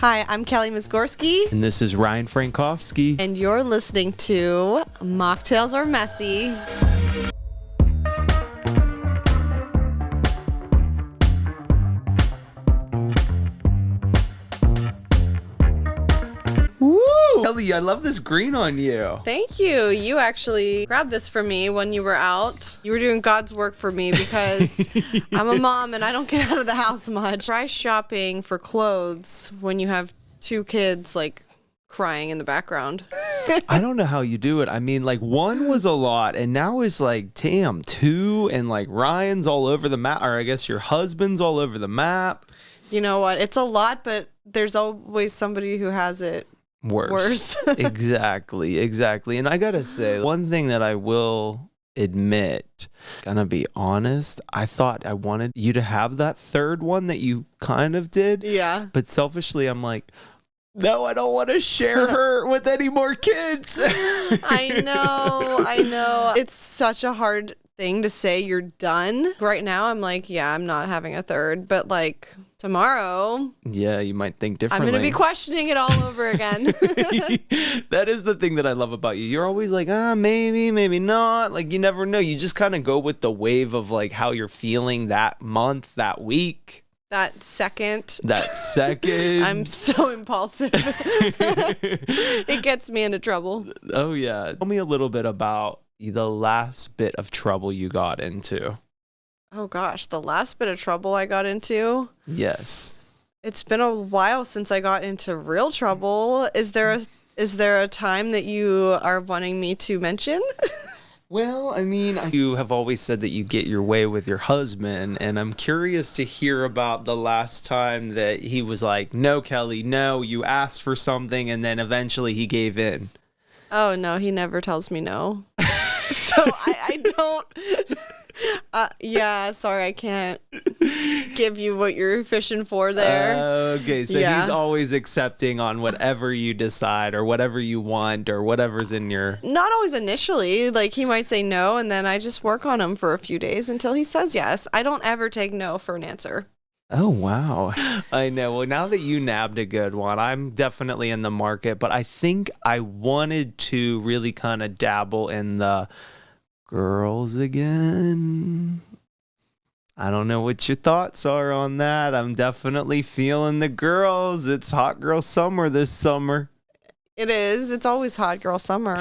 Hi, I'm Kelly Mizgorski. And this is Ryan Frankowski. And you're listening to Mocktails Are Messy. Woo! Kelly, I love this green on you. Thank you. You actually grabbed this for me when you were out. You were doing God's work for me because I'm a mom and I don't get out of the house much. Try shopping for clothes when you have two kids like crying in the background. I don't know how you do it. I mean, like one was a lot and now it's like, damn, two, and like Ryan's all over the map, or I guess your husband's all over the map. You know what? It's a lot, but there's always somebody who has it worse. Exactly. And I gotta say, one thing that I will admit, gonna be honest, I thought I wanted you to have that third one that you kind of did. Yeah. But selfishly, I'm like, no, I don't want to share her with any more kids. I know. It's such a hard thing to say you're done. Right now, I'm like, yeah, I'm not having a third. But like tomorrow, yeah, you might think differently. I'm going to be questioning it all over again. That is the thing that I love about you. You're always like, maybe not. Like, you never know. You just kind of go with the wave of like how you're feeling that month, that week. That second. I'm so impulsive. It gets me into trouble. Oh, yeah. Tell me a little bit about the last bit of trouble you got into. Oh, gosh. The last bit of trouble I got into? Yes. It's been a while since I got into real trouble. Is there a time that you are wanting me to mention? Well, I mean, you have always said that you get your way with your husband, and I'm curious to hear about the last time that he was like, no, Kelly, no, you asked for something, and then eventually he gave in. Oh, no, he never tells me no. So I don't... yeah, sorry, I can't give you what you're fishing for there. Okay, so yeah. He's always accepting on whatever you decide or whatever you want or whatever's in your... Not always initially. Like, he might say no, and then I just work on him for a few days until he says yes. I don't ever take no for an answer. Oh, wow. I know. Well, now that you nabbed a good one, I'm definitely in the market, but I think I wanted to really kind of dabble in the girls again. I don't know what your thoughts are on that. I'm definitely feeling the girls. It's hot girl summer this summer. It is. It's always hot girl summer.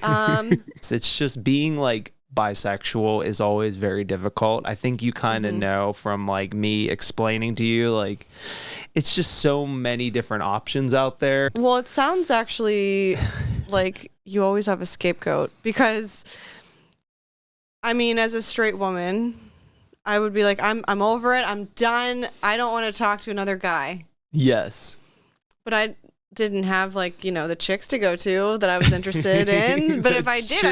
It's just being like bisexual is always very difficult. I think you kind of know from like me explaining to you, like it's just so many different options out there. Well, it sounds actually like you always have a scapegoat because I mean, as a straight woman, I would be like, I'm over it. I'm done. I don't want to talk to another guy. Yes. But I didn't have like, the chicks to go to that I was interested in. But if I did,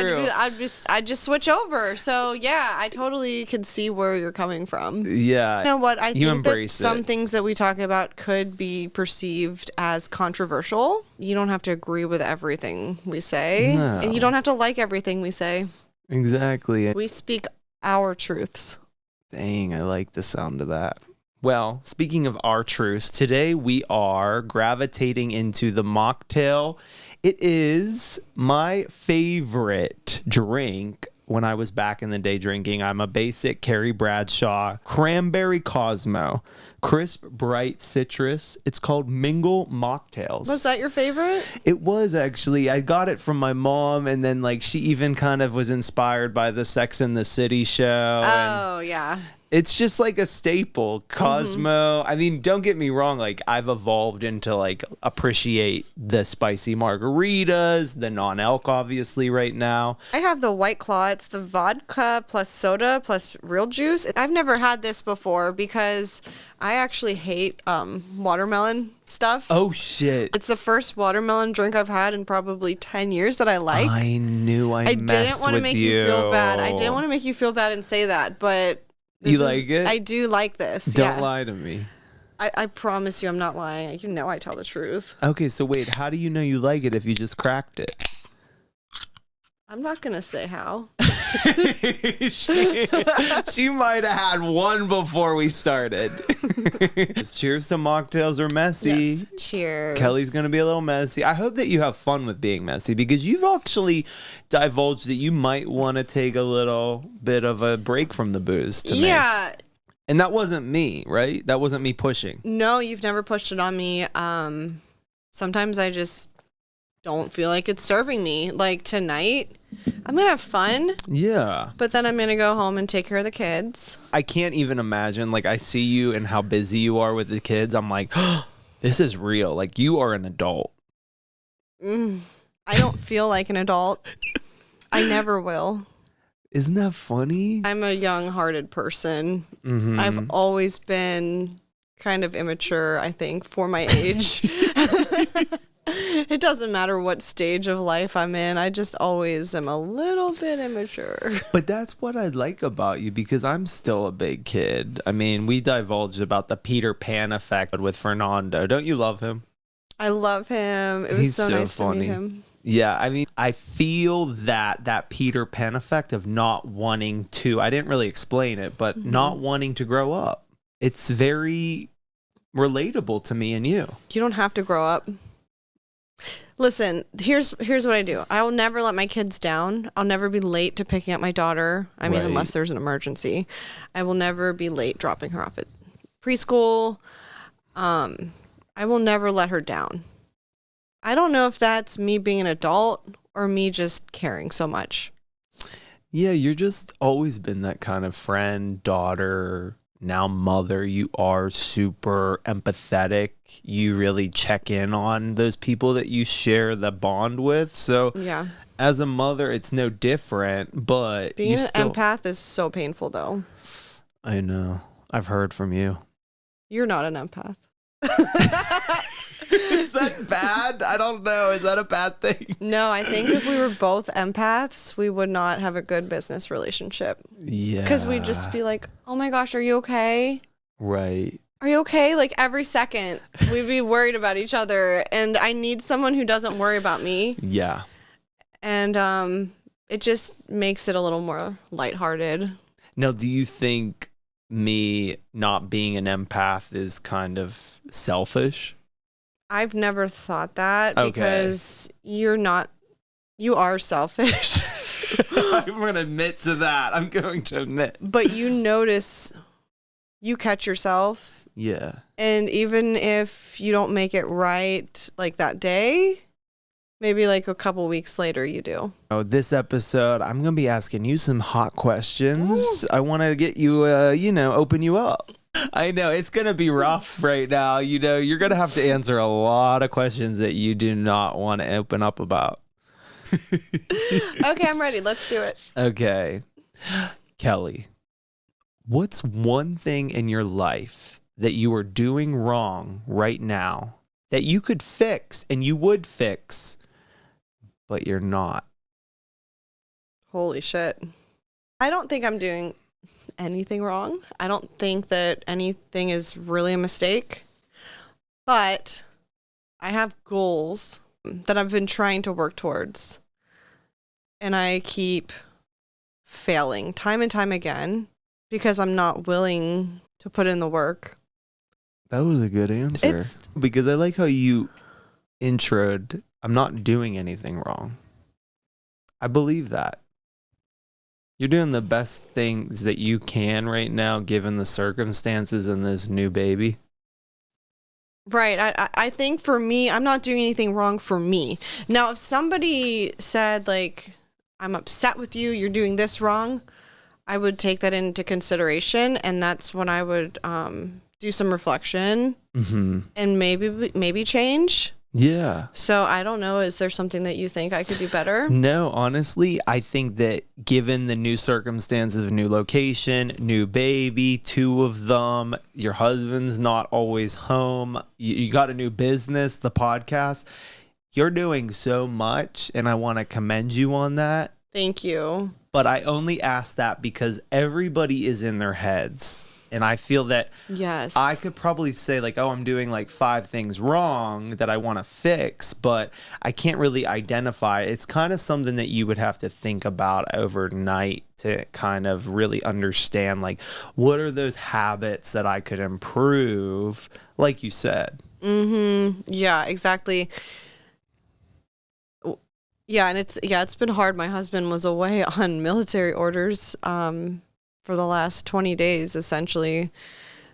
I'd just switch over. So yeah, I totally can see where you're coming from. Yeah. You know what? I think that some it. things that we talk about could be perceived as controversial. You don't have to agree with everything we say. No. And you don't have to like everything we say. Exactly. We speak our truths. Dang, I like the sound of that. Well, speaking of our truths, today we are gravitating into the mocktail. It is my favorite drink when I was back in the day drinking. I'm a basic Carrie Bradshaw cranberry Cosmo. Crisp, bright citrus. It's called Mingle Mocktails. Was that your favorite? It was, actually. I got it from my mom, and then like she even kind of was inspired by the Sex and the City show. Oh, yeah. It's just like a staple. Cosmo. I mean, don't get me wrong. Like, I've evolved into like appreciate the spicy margaritas, the non-alc, obviously, right now. I have the White Claw. It's the vodka plus soda plus real juice. I've never had this before because I actually hate watermelon stuff. Oh, shit. It's the first watermelon drink I've had in probably 10 years that I like. I knew I didn't want to make you feel bad. I didn't want to make you feel bad and say that, but... You like it? I do like this. Don't lie to me. I promise you I'm not lying. You know I tell the truth. Okay, so wait, how do you know you like it if you just cracked it? I'm not going to say how. she might have had one before we started. Cheers to mocktails are messy. Yes. Cheers. Kelly's going to be a little messy. I hope that you have fun with being messy because you've actually divulged that you might want to take a little bit of a break from the booze to me. Yeah. And that wasn't me, right? That wasn't me pushing. No, you've never pushed it on me. Sometimes I just don't feel like it's serving me. Like tonight, I'm going to have fun. Yeah. But then I'm going to go home and take care of the kids. I can't even imagine. Like, I see you and how busy you are with the kids. I'm like, oh, this is real. Like, you are an adult. I don't feel like an adult. I never will. Isn't that funny? I'm a young-hearted person. Mm-hmm. I've always been kind of immature, I think, for my age. It doesn't matter what stage of life I'm in. I just always am a little bit immature. But that's what I like about you because I'm still a big kid. I mean, we divulged about the Peter Pan effect with Fernando. Don't you love him? I love him. It was He's so nice funny. to meet him. Yeah, I mean, I feel that Peter Pan effect of not wanting to, I didn't really explain it, but not wanting to grow up. It's very relatable to me and you. You don't have to grow up. Listen, here's what I do. I will never let my kids down. I'll never be late to picking up my daughter. I mean, Right. unless there's an emergency. I will never be late dropping her off at preschool. I will never let her down. I don't know if that's me being an adult or me just caring so much. Yeah, you're just always been that kind of friend, daughter, now mother. You are super empathetic. You really check in on those people that you share the bond with. So Yeah. as a mother, it's no different, but Being you an still... empath is so painful, though. I know. I've heard from you. You're not an empath. Is that bad? I don't know. Is that a bad thing? No, I think if we were both empaths, we would not have a good business relationship. Yeah. Because we'd just be like, oh my gosh, are you okay? Right. Are you okay? Like every second, we'd be worried about each other. And I need someone who doesn't worry about me. Yeah. And it just makes it a little more lighthearted. Now, do you think me not being an empath is kind of selfish? I've never thought that Okay. because you are selfish. I'm going to admit to that. I'm going to admit. But you catch yourself. Yeah. And even if you don't make it right like that day, maybe like a couple weeks later you do. Oh, this episode, I'm going to be asking you some hot questions. I want to get you, open you up. I know it's going to be rough right now. You know, you're going to have to answer a lot of questions that you do not want to open up about. Okay, I'm ready. Let's do it. Okay. Kelly, what's one thing in your life that you are doing wrong right now that you could fix and you would fix, but you're not? Holy shit. I don't think I'm doing anything wrong. I don't think that anything is really a mistake. But I have goals that I've been trying to work towards. And I keep failing time and time again because I'm not willing to put in the work. That was a good answer. Because I like how you introed, I'm not doing anything wrong. I believe that. You're doing the best things that you can right now, given the circumstances and this new baby. Right. I think for me, I'm not doing anything wrong for me. Now, if somebody said, like, I'm upset with you, you're doing this wrong, I would take that into consideration. And that's when I would do some reflection and maybe change. Yeah. So I don't know. Is there something that you think I could do better? No, honestly, I think that given the new circumstances of new location, new baby, 2 of them, your husband's not always home, you got a new business, the podcast, you're doing so much, and I want to commend you on that. Thank you. But I only ask that because everybody is in their heads. And I feel that Yes. I could probably say like, oh, I'm doing like 5 things wrong that I want to fix, but I can't really identify. It's kind of something that you would have to think about overnight to kind of really understand, like, what are those habits that I could improve, like you said. Yeah, exactly. Yeah, and it's been hard. My husband was away on military orders for the last 20 days, essentially.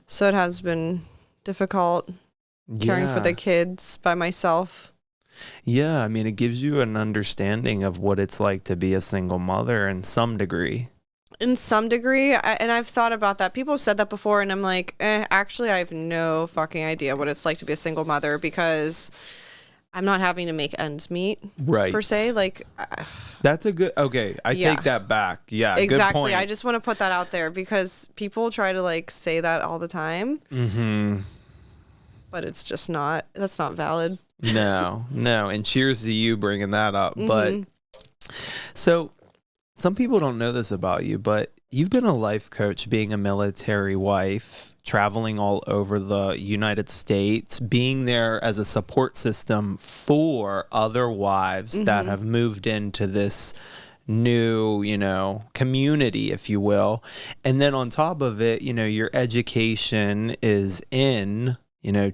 So it has been difficult caring for the kids by myself. Yeah, I mean, it gives you an understanding of what it's like to be a single mother in some degree. In some degree, and I've thought about that. People have said that before, and I'm like, actually, I have no fucking idea what it's like to be a single mother because I'm not having to make ends meet, Right. per se. Like, That's a good, okay, I take that back. Yeah, exactly. Good point. I just want to put that out there because people try to like say that all the time. But it's just not, that's not valid. No. And cheers to you bringing that up. But so some people don't know this about you, but you've been a life coach, being a military wife, traveling all over the United States, being there as a support system for other wives that have moved into this new, community, if you will. And then on top of it, your education is in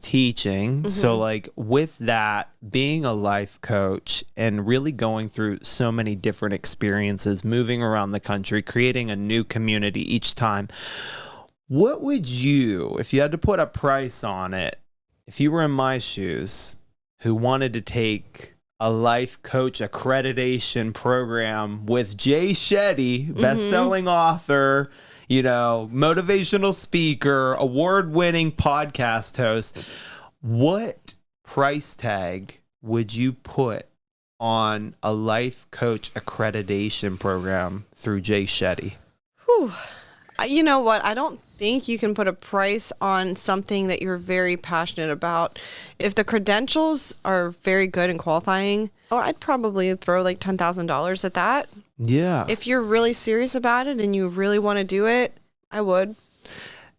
teaching. So like with that, being a life coach and really going through so many different experiences, moving around the country, creating a new community each time, what would you, if you had to put a price on it, if you were in my shoes, who wanted to take a life coach accreditation program with Jay Shetty, best-selling author, motivational speaker, award-winning podcast host, what price tag would you put on a life coach accreditation program through Jay Shetty? Whew. You know what? I don't think you can put a price on something that you're very passionate about. If the credentials are very good and qualifying, I'd probably throw like $10,000 at that. Yeah. If you're really serious about it and you really want to do it, I would.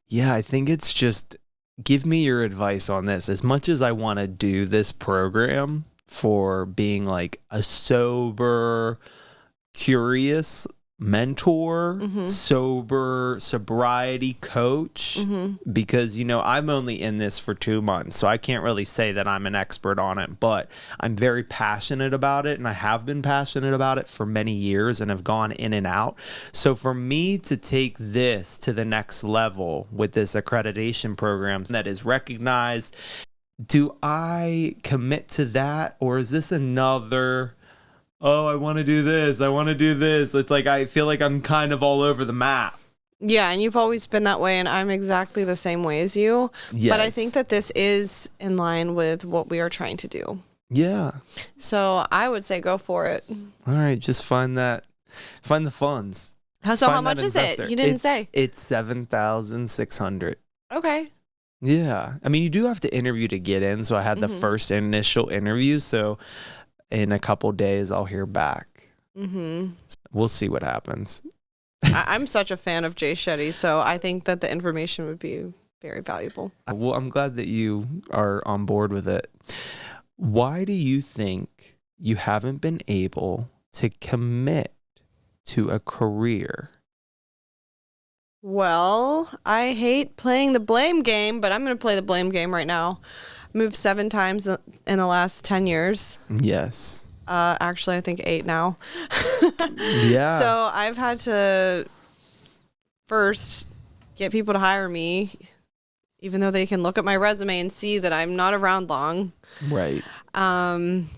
Yeah, I think it's just, give me your advice on this. As much as I want to do this program for being like a sober, curious mentor, sobriety coach, because I'm only in this for 2 months, so I can't really say that I'm an expert on it, but I'm very passionate about it, and I have been passionate about it for many years and have gone in and out. So for me to take this to the next level with this accreditation program that is recognized, do I commit to that, or is this another, oh, I want to do this, I want to do this? It's like I feel like I'm kind of all over the map. Yeah, and you've always been that way, and I'm exactly the same way as you. Yes. But I think that this is in line with what we are trying to do. Yeah. So I would say go for it. All right, just find the funds. So how much is it? You didn't say. It's $7,600. Okay. Yeah. I mean, you do have to interview to get in, so I had the first initial interview, so in a couple days I'll hear back. We'll see what happens. I'm such a fan of Jay Shetty, so I think that the information would be very valuable. Well, I'm glad that you are on board with it. Why do you think you haven't been able to commit to a career? Well, I hate playing the blame game, but I'm going to play the blame game right now. Moved 7 times in the last 10 years. Yes. Actually, I think 8 now. Yeah. So I've had to first get people to hire me, even though they can look at my resume and see that I'm not around long. Right. And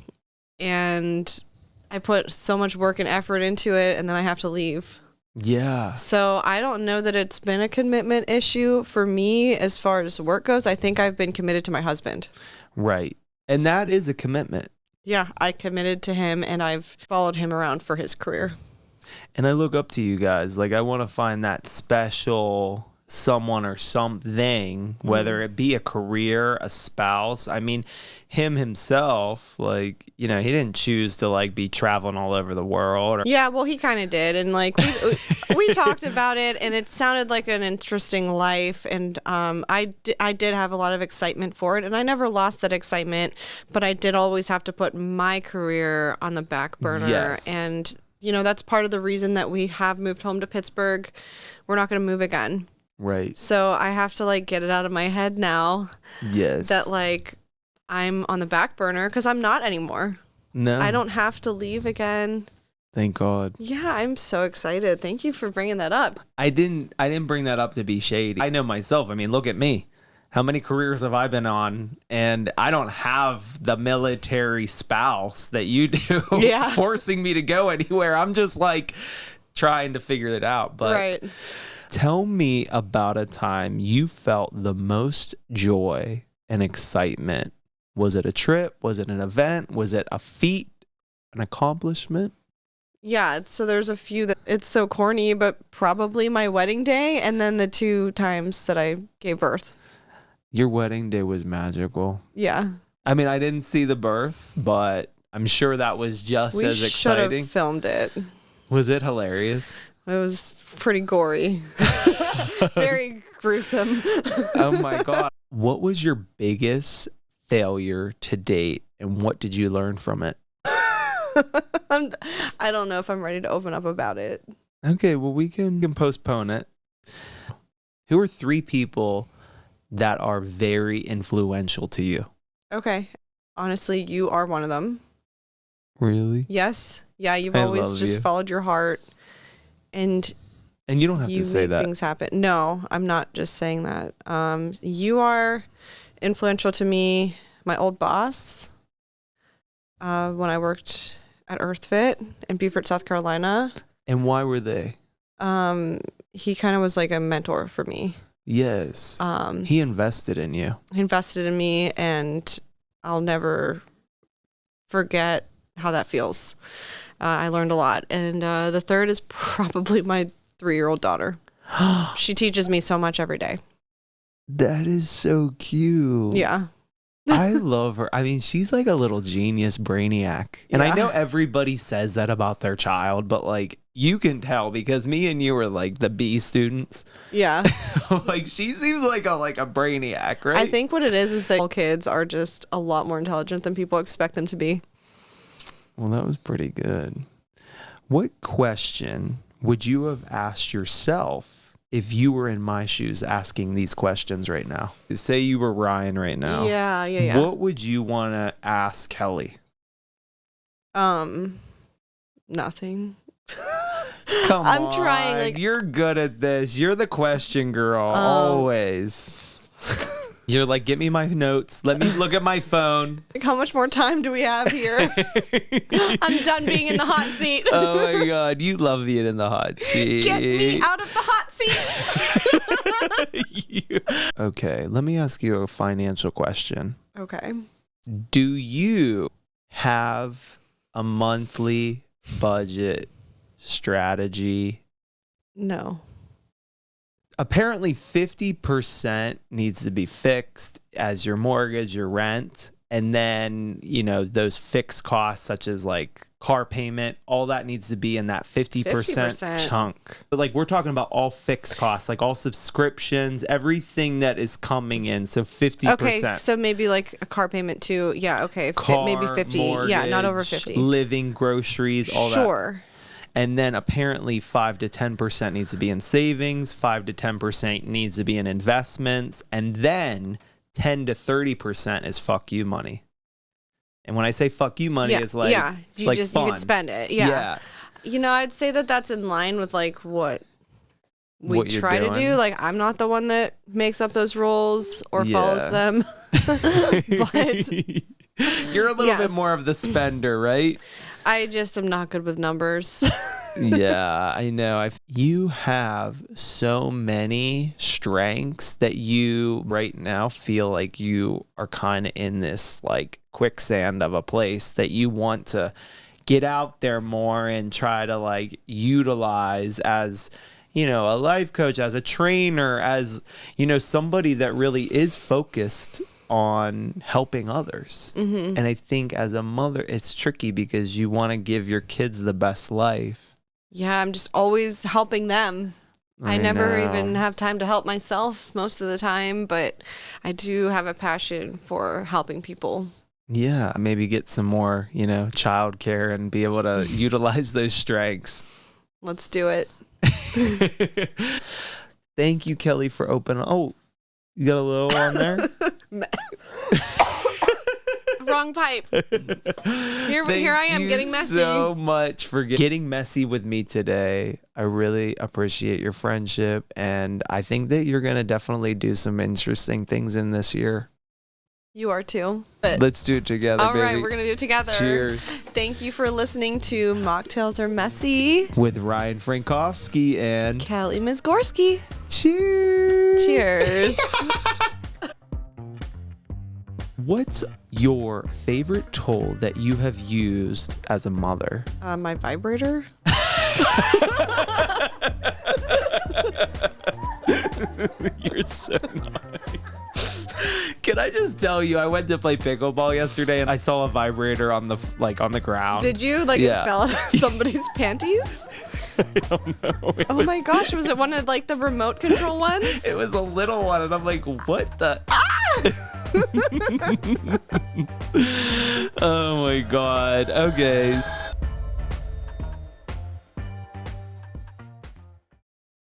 I put so much work and effort into it, and then I have to leave. Yeah. So I don't know that it's been a commitment issue for me as far as work goes. I think I've been committed to my husband. Right. And that is a commitment. Yeah, I committed to him, and I've followed him around for his career. And I look up to you guys. Like, I want to find that special someone or something, whether it be a career, a spouse. I mean, him himself, like, you know, he didn't choose to like be traveling all over the world. Yeah, well, he kind of did, and like we talked about it, and it sounded like an interesting life, and I did have a lot of excitement for it, and I never lost that excitement, but I did always have to put my career on the back burner, Yes. and you know that's part of the reason that we have moved home to Pittsburgh. We're not going to move again, Right. so I have to like get it out of my head now Yes. that like I'm on the back burner because I'm not anymore. No. I don't have to leave again. Thank God. Yeah, I'm so excited. Thank you for bringing that up. I didn't bring that up to be shady. I know myself. I mean, look at me. How many careers have I been on? And I don't have the military spouse that you do Yeah. forcing me to go anywhere. I'm just like trying to figure it out. But Right. tell me about a time you felt the most joy and excitement. Was it a trip? Was it an event? Was it a feat? An accomplishment? Yeah, so there's a few that it's so corny, but probably my wedding day and then the 2 times that I gave birth. Your wedding day was magical. Yeah. I mean, I didn't see the birth, but I'm sure that was just We as should exciting. have filmed it. Was it hilarious? It was pretty gory. Very gruesome. Oh my God. What was your biggest failure to date, and what did you learn from it? I don't know if I'm ready to open up about it. Okay, well, we can postpone it. Who are 3 people that are very influential to you? Okay. Honestly, you are one of them. Really? Yes. Yeah, you've I always love just you. followed your heart and And you don't have you to say make that. things happen. No, I'm not just saying that. You are influential to me. My old boss, when I worked at EarthFit in Beaufort, South Carolina, And why were they? he kind of was like a mentor for me. Yes. He He invested in you. invested in me, and I'll never forget how that feels. I learned a lot. And the third is probably my 3-year-old daughter. She teaches me so much every day. That is so cute. Yeah. I love her. I mean, she's like a little genius brainiac. And I Yeah. know everybody says that about their child, but like you can tell because me and you were like the B students. Yeah. Like she seems like a brainiac, right? I think what it is that all kids are just a lot more intelligent than people expect them to be. Well, that was pretty good. What question would you have asked yourself if you were in my shoes asking these questions right now? Say you were Ryan right now. Yeah. What would you want to ask Kelly? Nothing. Come I'm on. trying, like- You're good at this. You're the question girl. Always. You're like, get me my notes. Let me look at my phone. Like, how much more time do we have here? I'm done being in the hot seat. Oh my God. You love being in the hot seat. Get me out of the hot seat. Okay. Let me ask you a financial question. Okay. Do you have a monthly budget strategy? No. Apparently 50% needs to be fixed as your mortgage, your rent, and then, you know, those fixed costs such as like car payment, all that needs to be in that 50% 50%. chunk. But like we're talking about all fixed costs, like all subscriptions, everything that is coming in. So 50%. Okay, so maybe like a car payment too. Yeah, okay. Car, Maybe 50. Yeah, not over mortgage, 50. Living, groceries, all that. Sure. And then apparently 5 to 10% needs to be in savings, 5 to 10% needs to be in investments, and then 10 to 30% is fuck you money. And when I say fuck you money, it's like, you like just fun. you could spend it. Yeah. You know, I'd say that that's in line with like what we What you're try to do. doing. Like, I'm not the one that makes up those rules or Yeah. follows them. But You're a little Yes. bit more of the spender, right? I just am not good with numbers. Yeah, I know. You have so many strengths that you right now feel like you are kind of in this like quicksand of a place that you want to get out there more and try to like utilize as, you know, a life coach, as a trainer, as, you know, somebody that really is focused on helping others. And I think as a mother, it's tricky because you want to give your kids the best life. Yeah, I'm just always helping them. I never know. even have time to help myself most of the time, but I do have a passion for helping people. Yeah, maybe get some more, childcare and be able to utilize those strengths. Let's do it. Thank you, Kelly, for opening. Oh, you got a little on there? Wrong pipe. Here I am getting messy. Thank you so much for getting messy with me today. I really appreciate your friendship, and I think that you're going to definitely do some interesting things in this year. You are too. But let's do it together, all baby. right, we're going to do it together. Cheers. Thank you for listening to Mocktails Are Messy with Ryan Frankowski and Kelly Mizgorski. Cheers. Cheers. What's your favorite tool that you have used as a mother? My vibrator. You're so nice. Can I just tell you, I went to play pickleball yesterday and I saw a vibrator on the ground. Did you? Yeah. It fell out of somebody's panties? I don't know. My gosh, was it one of the remote control ones? It was a little one and I'm like, what the? Oh my God. Okay.